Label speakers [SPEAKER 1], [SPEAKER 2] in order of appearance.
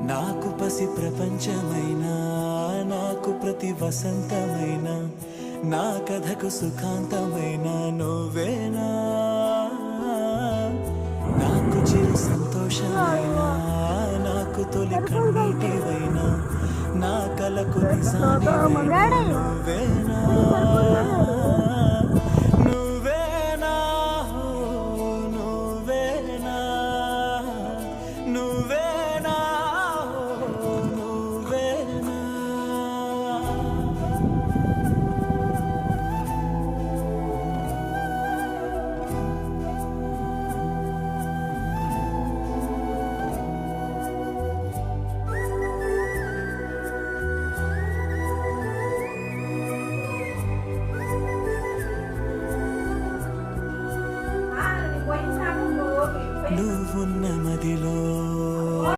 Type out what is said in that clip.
[SPEAKER 1] నాకు పసి ప్రపంచమైనా, నాకు ప్రతి వసంతమైన, నా కథకు సుఖాంతమైన నువ్వేనా. నాకు చిరు సంతోషమైనా, నాకు తొలి కన్నీటివైనా, నా కలకు నిజానివైనా నువ్వేనా.